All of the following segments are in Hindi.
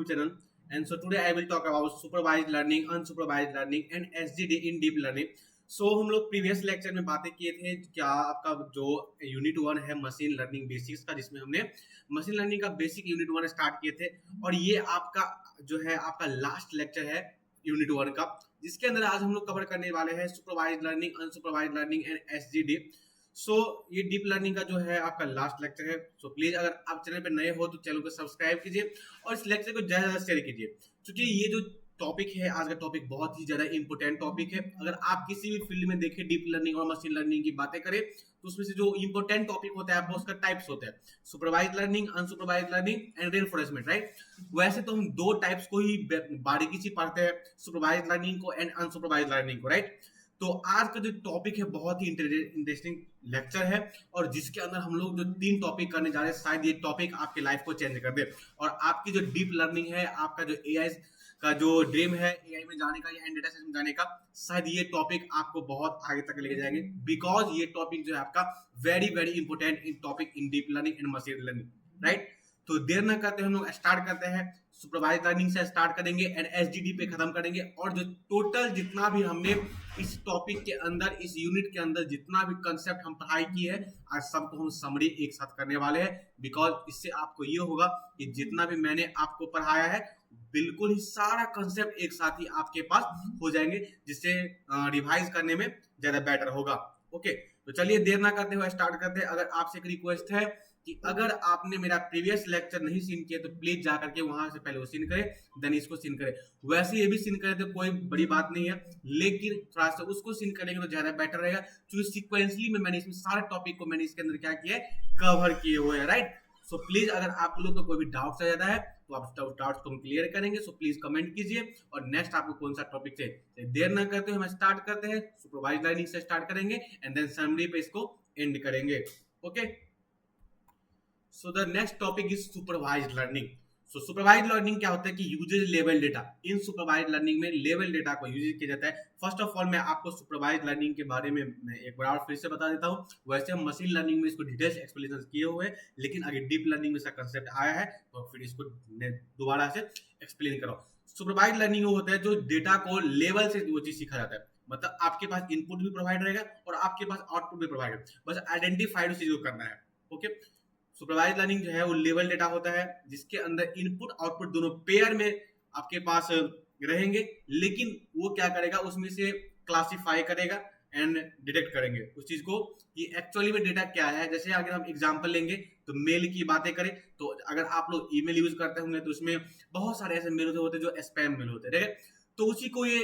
channel. And so today I will talk about supervised learning, unsupervised learning and SGD in deep learning. So हम लोग प्रीवियस लेक्चर में बातें किए थे क्या आपका जो यूनिट 1 है मशीन लर्निंग बेसिक्स का, जिसमें हमने मशीन लर्निंग का बेसिक यूनिट 1 स्टार्ट किए थे और ये आपका जो है आपका लास्ट लेक्चर है यूनिट 1 का, जिसके अंदर आज हम लोग कवर करने वाले हैं supervised learning, unsupervised learning and SGD. So ये डीप लर्निंग का जो है आपका लास्ट लेक्चर है। सो प्लीज अगर आप चैनल पे नए हो तो चैनल को सब्सक्राइब कीजिए और इस लेक्चर को ज्यादा ज्यादा शेयर कीजिए, क्योंकि ये जो टॉपिक है आज का टॉपिक बहुत ही ज्यादा इंपॉर्टेंट टॉपिक है। अगर आप किसी भी फील्ड में देखें डीप लर्निंग और मशीन लर्निंग की बातें करें तो उसमें से जो इंपॉर्टेंट टॉपिक होता है आपको उसका टाइप्स होता है, supervised learning, unsupervised learning and reinforcement, right. वैसे तो हम दो टाइप्स को ही बारीकी से पढ़ते हैं, सुपरवाइज्ड लर्निंग को एंड अनसुपरवाइज्ड लर्निंग को, राइट। तो आज का जो टॉपिक है बहुत ही इंटरेस्टिंग लेक्चर है और जिसके अंदर हम लोग जो 3 टॉपिक करने जा रहे हैं, शायद ये टॉपिक आपके लाइफ को चेंज कर दे और आपकी जो डीप लर्निंग है, आपका जो एआई का जो ड्रीम है एआई में जाने का या डेटा साइंस में जाने का, शायद ये टॉपिक आपको बहुत आगे तक लेके जाएंगे, बिकॉज ये टॉपिक जो है आपका very very important in topic in deep learning and machine learning, right. तो देर न करते हम लोग स्टार्ट करते हैं। सुपरवाइज्ड लर्निंग से स्टार्ट करेंगे एंड एसजीडी पे खत्म करेंगे और जो टोटल जितना भी हमने इस टॉपिक के अंदर, इस यूनिट के अंदर जितना भी कंसेप्ट हम पढ़ाई की है, आज सबको हम समरी एक साथ करने वाले हैं। बिकॉज इससे आपको ये होगा कि जितना भी मैंने आपको पढ़ाया है बिल्कुल ही सारा कंसेप्ट एक साथ ही आपके पास हो जाएंगे, जिससे रिवाइज करने में ज्यादा बेटर होगा। ओके, तो चलिए देर ना करते हुए स्टार्ट करते हैं। अगर आपसे एक रिक्वेस्ट है कि अगर आपने मेरा प्रीवियस लेक्चर नहीं सीन किया तो प्लीज जाकर के वहां से पहले वो सीन करें, देन इसको सीन करें। वैसे ये भी सीन करें तो कोई बड़ी बात नहीं है, लेकिन थोड़ा सा उसको सीन करेंगे तो ज्यादा बेटर रहेगा, क्योंकि सीक्वेंसली में मैंने इसमें सारे टॉपिक को मैंने इसके अंदर क्या किया है, कवर किए हुए हैं, राइट। सो प्लीज अगर आप लोग को कोई भी डाउट आ जाता है तो आप डाउट्स को हम क्लियर करेंगे। सो प्लीज कमेंट कीजिए और नेक्स्ट आपको कौन सा टॉपिक चाहिए। देर ना करते हुए हम स्टार्ट करते हैं, सुपरवाइज्ड लर्निंग से स्टार्ट करेंगे एंड देन समरी पे इसको एंड करेंगे। Okay, so the next topic is supervised learning. So supervised learning क्या होता है कि यूजेज लेवल डेटा। इन सुपरवाइज्ड लर्निंग में लेवल डेटा को यूज किया जाता है। फर्स्ट ऑफ ऑल मैं आपको सुपरवाइज्ड लर्निंग के बारे में मैं एक बार और फिर से बता देता हूँ। वैसे हम मशीन लर्निंग में इसको डिटेल्स एक्सप्लेनेशन किए हुए हैं, लेकिन अगर डीप लर्निंग में इसका कंसेप्ट आया है तो फिर इसको दोबारा से एक्सप्लेन करो। सुपरवाइज्ड लर्निंग वो होता है जो डेटा को लेवल से वो चीज सीखा जाता है, मतलब आपके पास इनपुट भी प्रोवाइड रहेगा और आपके पास आउटपुट भी प्रोवाइड रहेगा, बस आइडेंटिफाइड उस चीज को करना है। ओके, सुपरवाइज्ड लर्निंग जो है वो लेवल डेटा होता है जिसके अंदर इनपुट आउटपुट दोनों पेयर में आपके पास रहेंगे, लेकिन वो क्या करेगा, उसमें से क्लासिफाई करेगा एंड डिटेक्ट करेंगे उस चीज को कि एक्चुअली में डेटा क्या है। जैसे अगर हम एग्जांपल लेंगे तो मेल की बातें करें तो अगर आप लोग ईमेल यूज करते होंगे तो उसमें बहुत सारे ऐसे मेल होते हैं जो स्पैम मेल होते हैं, तो उसी को ये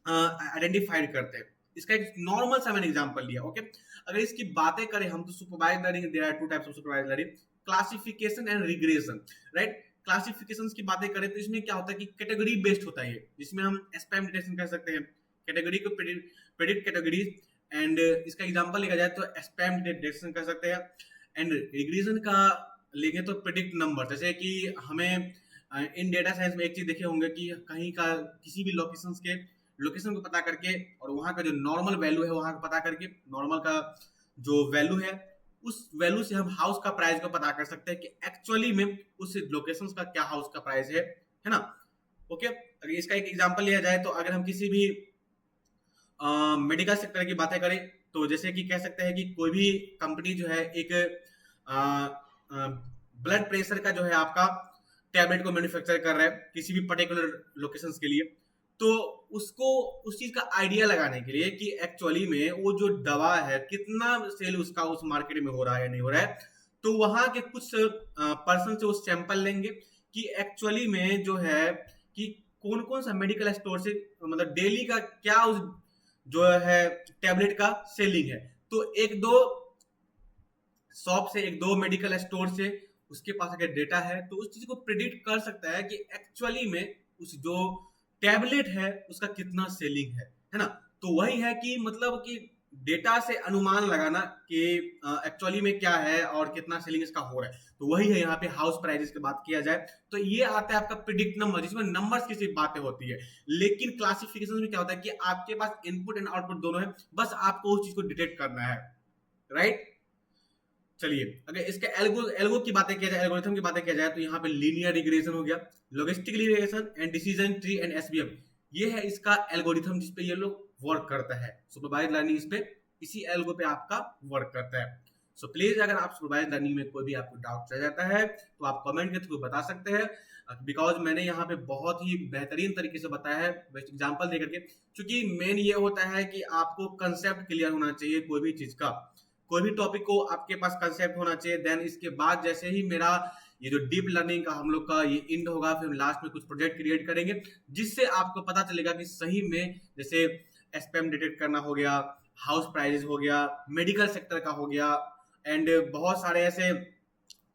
आइडेंटिफाइड करते हैं। इसका एक नॉर्मल सा मैंने एग्जांपल लिया। ओके, अगर इसकी बातें करें हम तो supervised learning there are 2 types of supervised learning, classification and regression, right. Classifications की बातें करें तो इसमें क्या होता है कि कैटेगरी बेस्ड होता है, जिसमें हम स्पैम डिटेक्शन कर सकते हैं, कैटेगरी को प्रेडिक्ट कैटेगरीज, एंड इसका एग्जांपल लिया जाए तो स्पैम डिटेक्शन कर सकते हैं। एंड रिग्रेशन का लेंगे तो प्रेडिक्ट नंबर, जैसे कि हमें इन डेटा साइंस में एक चीज देखे होंगे कि कहीं का किसी भी लोकेशन को पता करके और वहां का जो नॉर्मल वैल्यू है वहां का पता करके, नॉर्मल का जो वैल्यू है उस वैल्यू से हम हाउस का प्राइस को पता कर सकते हैं कि एक्चुअली में उस लोकेशन का क्या हाउस का प्राइस है ना। ओके, अगर इसका एक एग्जांपल लिया जाए तो अगर हम किसी भी मेडिकल सेक्टर की बातें करें तो जैसे कि कह सकते हैं कि कोई भी कंपनी जो है एक ब्लड प्रेशर का जो है आपका टैबलेट को मैन्युफैक्चर कर रहा है किसी भी पर्टिकुलर लोकेशंस के लिए, तो उसको उस चीज का आइडिया लगाने के लिए कि एक्चुअली में वो जो दवा है कितना सेल उसका उस मार्केट में हो रहा है या नहीं हो रहा है, तो वहां के कुछ पर्सन से वो सैंपल लेंगे कि एक्चुअली में जो है कि कौन कौन सा मेडिकल स्टोर से मतलब डेली का क्या उस जो है टैबलेट का सेलिंग है। तो एक दो शॉप से, एक दो मेडिकल स्टोर से उसके पास अगर डेटा है तो उस चीज को प्रिडिक्ट कर सकता है कि एक्चुअली में उस जो टैबलेट है उसका कितना सेलिंग है ना। तो वही है कि मतलब कि डेटा से अनुमान लगाना कि एक्चुअली में क्या है और कितना सेलिंग इसका हो रहा है, तो वही है यहाँ पे हाउस प्राइसेस की बात किया जाए तो ये आता है आपका प्रिडिक्ट नंबर, जिसमें नंबर्स की सिर्फ बातें होती है। लेकिन क्लासिफिकेशन में क्या होता है कि आपके पास इनपुट एंड आउटपुट दोनों है, बस आपको उस चीज को डिटेक्ट करना है, राइट। चलिए अगर इसके एल्गो की बातें किया जाए, एल्गोरिथम की बातें किया जाए, तो यहाँ पे लीनियर रिग्रेशन हो गया, logistic regression and decision tree and SVM, ये है इसका एल्गोरिथम जिसपे ये लोग वर्क करता है। सुपरवाइज लर्निंग इस पे इसी एल्गो पे आपका वर्क करता है। सो प्लीज अगर आप सुपरवाइज लर्निंग में कोई भी आपको डाउट रह जाता है तो आप कमेंट के थ्रू बता सकते हैं, बिकॉज मैंने यहाँ पे बहुत ही बेहतरीन तरीके से बताया है बेस्ट एग्जाम्पल देकर के। क्योंकि मेन ये होता है कि आपको कंसेप्ट क्लियर होना चाहिए कोई भी चीज का, कोई भी टॉपिक को आपके पास कंसेप्ट होना चाहिए। देन इसके बाद जैसे ही मेरा ये जो डीप लर्निंग का हम लोग का ये इंड होगा, फिर लास्ट में कुछ प्रोजेक्ट क्रिएट करेंगे जिससे आपको पता चलेगा कि सही में जैसे स्पैम डिटेक्ट करना हो गया, हाउस प्राइजेस हो गया, मेडिकल सेक्टर का हो गया, एंड बहुत सारे ऐसे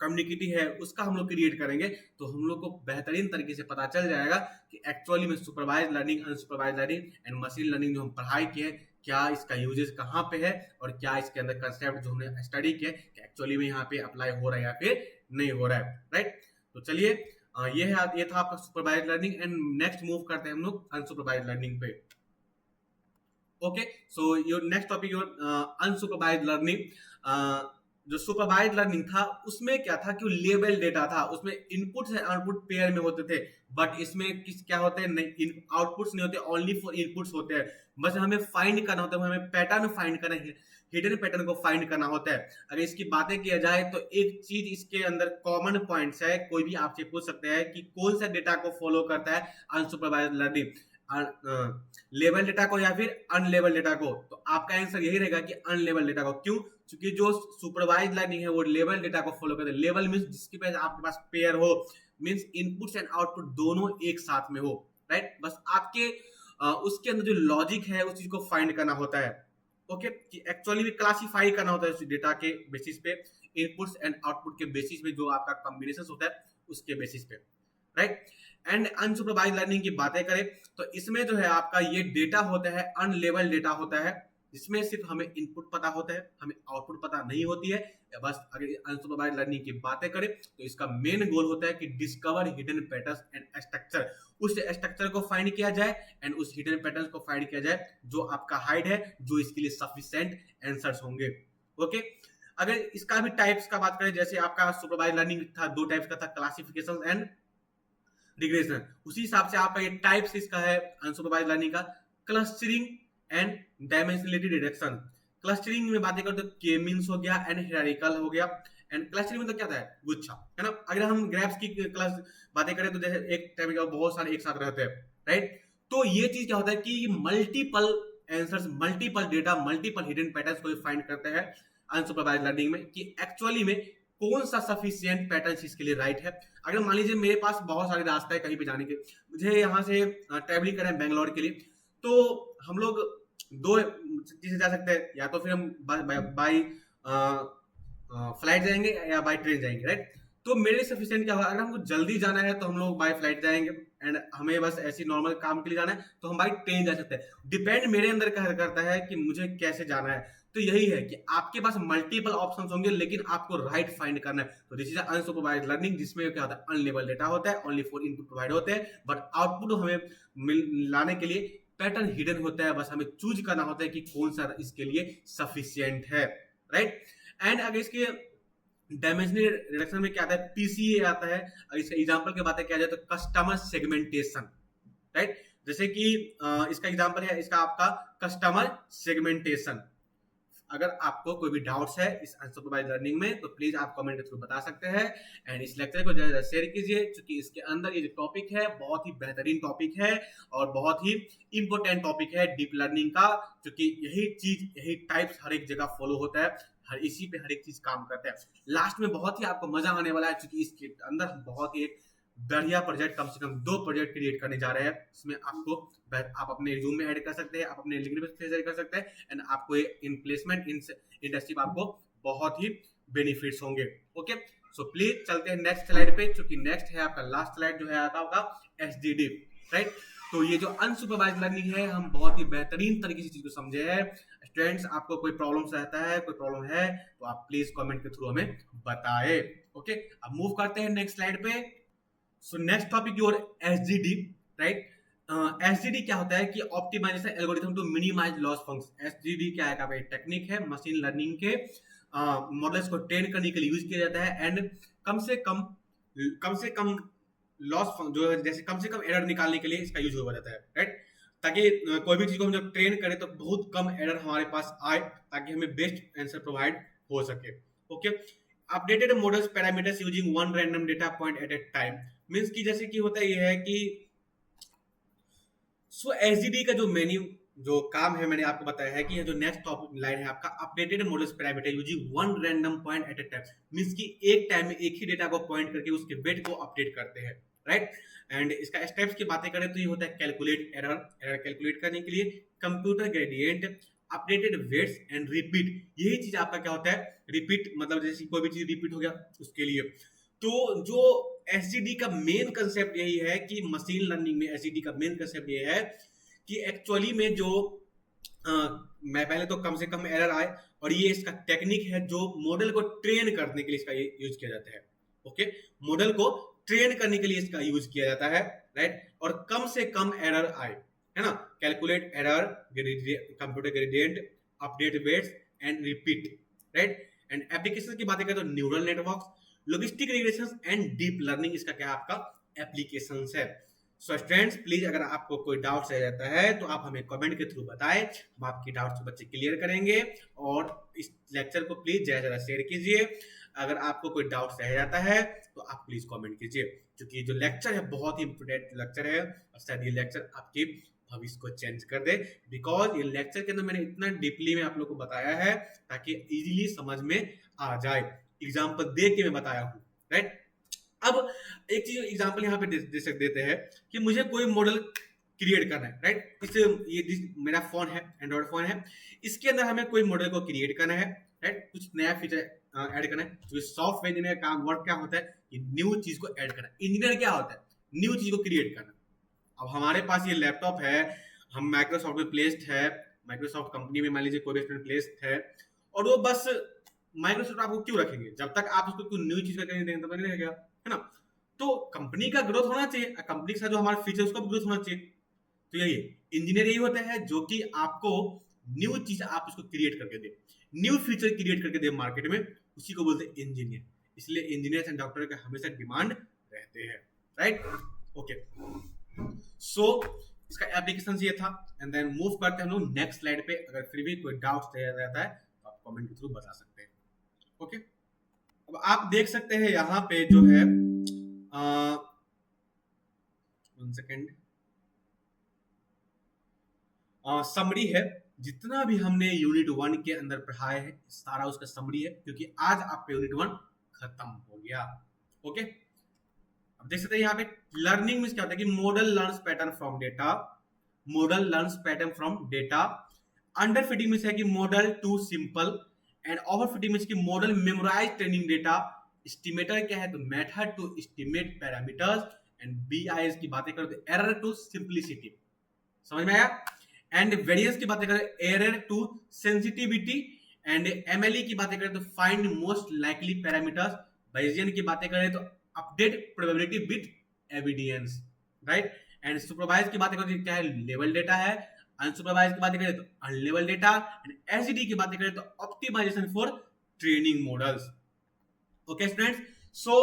कम्युनिटी है उसका हम लोग क्रिएट करेंगे। तो हम लोग को बेहतरीन तरीके से पता चल जाएगा कि एक्चुअली में supervise learning, unsupervise learning and machine learning जो हम पढ़ाई किए क्या इसका यूजेस कहाँ पे है, और क्या इसके अंदर कंसेप्ट जो हमने स्टडी किए एक्चुअली में यहाँ पे अप्लाई हो रहा है या फिर नहीं हो रहा है, राइट। तो चलिए ये था आपका supervise learning, and next move करते हैं हम लोग अनसुपरवाइज लर्निंग पे। Okay, so your next topic your unsupervise learning. जो सुपरवाइज लर्निंग था उसमें क्या था कि लेबल डेटा था, उसमें इनपुट्स एंड आउटपुट पेयर में होते थे, बट इसमें किस क्या होते हैं, आउटपुट्स नहीं होते, ओनली फॉर इनपुट्स होते हैं। बस हमें फाइंड करना होता है, हमें पैटर्न फाइंड करना है, हिडन पैटर्न को फाइंड करना होता है। अगर इसकी बातें किया जाए तो एक चीज इसके अंदर कॉमन पॉइंट्स है, कोई भी आपसे पूछ सकते हैं कि कौन सा डेटा को फॉलो करता है अनसुपरवाइज लर्निंग, लेबल डेटा को या फिर अनलेबल डेटा को। तो आपका आंसर यही रहेगा कि अनलेबल डेटा को। क्यों? क्योंकि जो सुपरवाइज लर्निंग है वो लेबल डेटा को फॉलो करते हैं। लेबल मींस जिसके पास आपके पास पेयर हो, मींस इनपुट्स एंड आउटपुट दोनों एक साथ में हो, राइट। बस आपके उसके अंदर जो लॉजिक है उस चीज को फाइंड करना होता है, ओके, कि एक्चुअली भी क्लासिफाई करना होता है उस डेटा के बेसिस पे, इनपुट्स एंड आउटपुट के बेसिस पे, जो आपका कॉम्बिनेशन होता है उसके बेसिस पे, राइट। एंड अनसुपरवाइज लर्निंग की बातें करें तो इसमें जो है आपका ये डेटा होता है अनलेबल डेटा होता है, जिसमें सिर्फ हमें इनपुट पता होता है, हमें आउटपुट पता नहीं होती है। बस अगर अनसुपरवाइज लर्निंग की बातें करें तो इसका मेन गोल होता है कि discover hidden patterns and structure, उस स्ट्रक्चर को फाइंड किया जाए एंड उस हिडन पैटर्न्स को फाइंड किया जाए जो आपका हाइड है, जो इसके लिए सफिशिएंट आंसर्स होंगे, ओके। अगर इसका भी टाइप्स का बात करें, जैसे आपका सुपरवाइज लर्निंग था, दो टाइप्स का था, क्लासिफिकेशन एंड रिग्रेशन, उसी हिसाब से आपका ये टाइप्स इसका है अनसुपरवाइज लर्निंग का, clustering and dimensionality deduction. Clustering में बातें करते तो के मींस हो गया एंड हियरार्किकल हो गया, एंड क्लस्टरिंग मतलब क्या था, गुच्छा, है ना। अगर हम ग्राफ्स की क्लास बातें करें तो जैसे एक टाइप का बहुत सारे एक साथ रहते हैं, राइट। तो ये चीज क्या होता है कि multiple answers, multiple data, multiple hidden patterns को फाइंड करते हैं अनसुपरवाइज लर्निंग में, कि एक्चुअली में कौन सा सफिशिएंट पैटर्न इसके लिए राइट है। अगर मान लीजिए मेरे पास बहुत सारे रास्ते हैं कहीं पे जाने के, मुझे यहाँ से ट्रेवलिंग करना है बेंगलोर के लिए, तो हम लोग दो चीजें जा सकते हैं, या तो फिर हम बाई फ्लाइट जाएंगे या बाई ट्रेन जाएंगे, राइट। तो मेरे लिए सफिशिएंट क्या होगा, अगर हमको जल्दी जाना है तो हम लोग बाई फ्लाइट जाएंगे, एंड हमें बस ऐसी नॉर्मल काम के लिए जाना है तो हम बाई ट्रेन जा सकते हैं। डिपेंड मेरे अंदर करता है कि मुझे कैसे जाना है। तो यही है कि आपके पास मल्टीपल ऑप्शंस होंगे, लेकिन आपको राइट फाइंड करना है। तो दिस इज अनसुपरवाइज्ड लर्निंग, जिसमें क्या होता है, अनलेबल डेटा होता है, ओनली फॉर इनपुट प्रोवाइड होते हैं, बट आउटपुट हमें लाने के लिए पैटर्न हिडन होता है, बस हमें चूज करना होता है कि कौन सा इसके लिए सफिशिएंट है, राइट। एंड अगर इसके डायमेंशनल रिडक्शन में क्या आता है, पीसीए आता है। इसका एग्जांपल की बातें किया जाए तो कस्टमर सेगमेंटेशन, राइट। जैसे कि इसका एग्जांपल है इसका आपका कस्टमर सेगमेंटेशन। अगर आपको कोई भी डाउट्स है इस अनसुपरवाइज्ड लर्निंग में तो प्लीज आप कमेंट के थ्रू बता सकते हैं, एंड इस लेक्चर को ज्यादा शेयर कीजिए, क्योंकि इसके अंदर ये जो टॉपिक है बहुत ही बेहतरीन टॉपिक है और बहुत ही इंपॉर्टेंट टॉपिक है डीप लर्निंग का, क्योंकि यही चीज, यही टाइप्स हर एक जगह फॉलो होता है, हर इसी पे हर एक चीज काम करता है। लास्ट में बहुत ही आपको मजा आने वाला है, क्योंकि इसके अंदर हम बहुत ही एक बढ़िया प्रोजेक्ट, कम से कम 2 प्रोजेक्ट क्रिएट करने जा रहे हैं। इसमें आपको आप अपने रिज्यूम में ऐड कर सकते हैं, आप अपने लिंक्डइन पे शेयर कर सकते हैं, एंड आपको इन प्लेसमेंट इंडस्ट्री में आपको बहुत ही बेनिफिट्स होंगे, ओके। सो प्लीज चलते हैं नेक्स्ट स्लाइड पे, क्योंकि नेक्स्ट है आपका लास्ट स्लाइड जो है आपका एसडीडी, राइट। तो ये जो अनसुपरवाइज्ड लर्निंग है हम बहुत ही बेहतरीन तरीके से चीज को समझे हैं। स्टूडेंट्स, आपको कोई प्रॉब्लम रहता है, कोई प्रॉब्लम है तो आप प्लीज कमेंट के थ्रू हमें बताएं, ओके। अब मूव करते हैं नेक्स्ट स्लाइड पे। So next topic your SGD, right. SGD क्या होता है कि optimisation algorithm to minimise loss function. SGD क्या है, एक टेक्निक है मशीन लर्निंग के मॉडल्स को ट्रेन करने के लिए यूज किया जाता है एंड कम से कम लॉस जो है, जैसे कम से कम एरर निकालने के लिए इसका यूज हो जाता है, राइट। ताकि कोई भी चीज को हम जब ट्रेन करें तो बहुत कम एरर हमारे पास आए, ताकि हमें बेस्ट आंसर प्रोवाइड हो सके। Okay, updated models parameters using one random data point at a time, means कि जैसे कि होता ये है कि सो एसडीडी का जो मेन्यू जो काम है मैंने आपको बताया है कि ये जो नेक्स्ट टॉपिक लाइन है आपका updated models parameter using one random point at a time, means कि एक टाइम में एक ही डेटा को पॉइंट करके उसके वेट को अपडेट करते हैं, राइट। एंड इसका स्टेप्स की बातें करें तो ये होता है कैलकुलेट एरर कैलकुलेट करने के लिए, computer gradient, updated weights and repeat. यही चीज आपका क्या होता है, रिपीट, मतलब जैसे कोई भी चीज रिपीट हो गया उसके लिए। तो जो एसडीडी का मेन कंसेप्ट यही है कि मशीन लर्निंग में एसडीडी का मेन कंसेप्ट ये है कि एक्चुअली में जो मैं पहले तो कम से कम एरर आए, और ये इसका टेक्निक है जो मॉडल को ट्रेन करने के लिए इसका यूज किया जाता है। ओके, मॉडल को ट्रेन करने के लिए इसका यूज किया जाता है, राइट, और कम से कम एरर आए, है ना। Calculate error, computer gradient, update weights and repeat, right. And application की बातें करें तो neural network, logistic regression and deep learning इसका क्या आपका एप्लीकेशंस है। सो स्टूडेंट्स प्लीज अगर आपको कोई डाउट रह जाता है तो आप हमें कमेंट के थ्रू बताएं, हम आपकी डाउट्स बच्चे क्लियर करेंगे, और इस लेक्चर को प्लीज ज्यादा ज्यादा शेयर कीजिए। अगर आपको कोई डाउट रह जाता है तो आप प्लीज कमेंट कीजिए, क्योंकि जो लेक्चर है बहुत ही इंपोर्टेंट लेक्चर है, और शायद ये लेक्चर आपके भविष्य को चेंज कर दे, बिकॉज ये लेक्चर के अंदर मैंने इतना डीपली में आप लोग को बताया है ताकि इजीली समझ में आ जाए, एग्जाम्पल दे के मैं बताया हूँ, राइट। अब एक चीज एग्जाम्पल यहाँ पे देते हैं कि मुझे कोई मॉडल क्रिएट करना है, राइट। इससे ये मेरा फोन है, एंड्रॉइड फोन है, इसके अंदर हमें कोई मॉडल को क्रिएट करना है, राइट, कुछ नया फीचर ऐड करना है। तो सॉफ्टवेयर इंजीनियर का वर्क क्या होता है, कि न्यू चीज को ऐड करना। इंजीनियर क्या होता है, न्यू चीज को क्रिएट करना। अब हमारे पास ये लैपटॉप है, हम माइक्रोसॉफ्ट में प्लेस्ड है, माइक्रोसॉफ्ट कंपनी में मान लीजिए कोई भी स्टूडेंट प्लेस्ड है, और वो बस माइक्रोसॉफ्ट आपको क्यों रखेंगे, जब तक आप उसको कोई न्यू चीज का करेंगे तब तक नहीं रहेगा, है ना। तो कंपनी का ग्रोथ होना चाहिए, कंपनी के साथ जो हमारा फीचर उसका भी ग्रोथ होना चाहिए। तो यही इंजीनियर यही होता है जो कि आपको न्यू चीज आप उसको क्रिएट करके दे, न्यू फीचर क्रिएट करके दे मार्केट में, उसी को बोलते हैं इंजीनियर। इसलिए इंजीनियर एंड डॉक्टर का हमेशा डिमांड रहते हैं, राइट। ओके, सो इसका एप्लीकेशन ये था, एंड देन मूव करते हैं हम लोग नेक्स्ट स्लाइड पे। अगर फिर भी कोई डाउट रहता है तो आप कमेंट के थ्रू बता सकते हैं। ओके, अब आप देख सकते हैं यहाँ पे जो है वन सेकेंड, समरी है, जितना भी हमने यूनिट 1 के अंदर पढ़ाए है सारा उसका समरी है, क्योंकि आज आपका यूनिट 1 खत्म हो गया। ओके, अब देख सकते हैं यहाँ पे लर्निंग में क्या होता है कि model learns pattern from data, model learns pattern from data. Under fitting में है कि model too simple, and over fitting में कि model memorise training data. Estimator क्या है, तो method to estimate parameters, and bias की बातें करें तो एरर टू सिंपलिसिटी, समझ में आया। एंड वेरिएंस की बातें करें error to sensitivity, and MLE की बातें करें तो find most likely parameters. bayesian की बातें करें तो update probability with evidence, right. And supervise की बातें करें तो क्या है, लेवल डेटा है। अनसुपरवाइज की बातें करें तो अनलेवल डेटा। एंड एसडीडी की बातें करें तो optimisation for training models. Okay students, so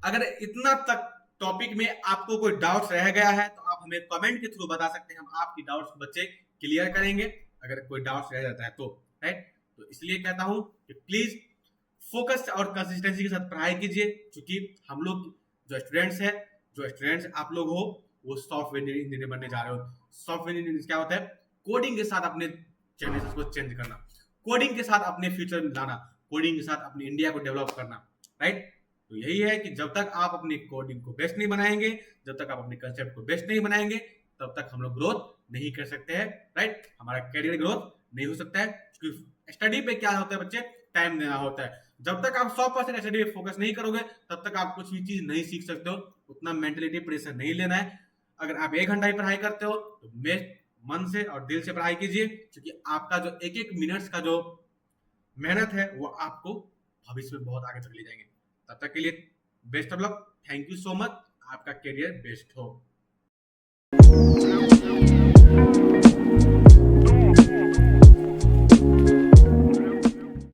अगर इतना तक टॉपिक में आपको कोई डाउट्स रह गया है तो आप हमें कमेंट के थ्रू बता सकते हैं, हम आपकी डाउट्स बच्चे क्लियर करेंगे अगर कोई डाउट्स रह जाता है तो, राइट। तो इसलिए कहता हूं कि प्लीज फोकस और कंसिस्टेंसी के साथ पढ़ाई कीजिए, क्योंकि हम लोग जो स्टूडेंट्स आप लोग हो वो सॉफ्टवेयर इंजीनियर बनने जा रहे हो। सॉफ्टवेयर इंजीनियर क्या होता है, कोडिंग के साथ अपने चैनल्स को चेंज करना, कोडिंग के साथ अपने फ्यूचर में लाना, कोडिंग के साथ अपने इंडिया को डेवलप करना, राइट। तो यही है कि जब तक आप अपनी कोडिंग को बेस्ट नहीं बनाएंगे, जब तक आप अपने कंसेप्ट को बेस्ट नहीं बनाएंगे, तब तक हम लोग ग्रोथ नहीं कर सकते हैं, राइट। हमारा कैरियर ग्रोथ नहीं हो सकता है, क्योंकि स्टडी पे क्या होता है बच्चे, टाइम देना होता है। जब तक आप 100% स्टडी पे फोकस नहीं करोगे तब तक आप कुछ भी चीज नहीं सीख सकते हो। उतना मेंटलिटी प्रेशर नहीं लेना है। अगर आप 1 घंटा ही पढ़ाई करते हो तो मन से और दिल से पढ़ाई कीजिए, क्योंकि आपका जो एक मिनट का जो मेहनत है वो आपको भविष्य में बहुत आगे तक ले जाएंगे। तब तक के लिए best of luck, thank you so much, आपका करियर बेस्ट हो।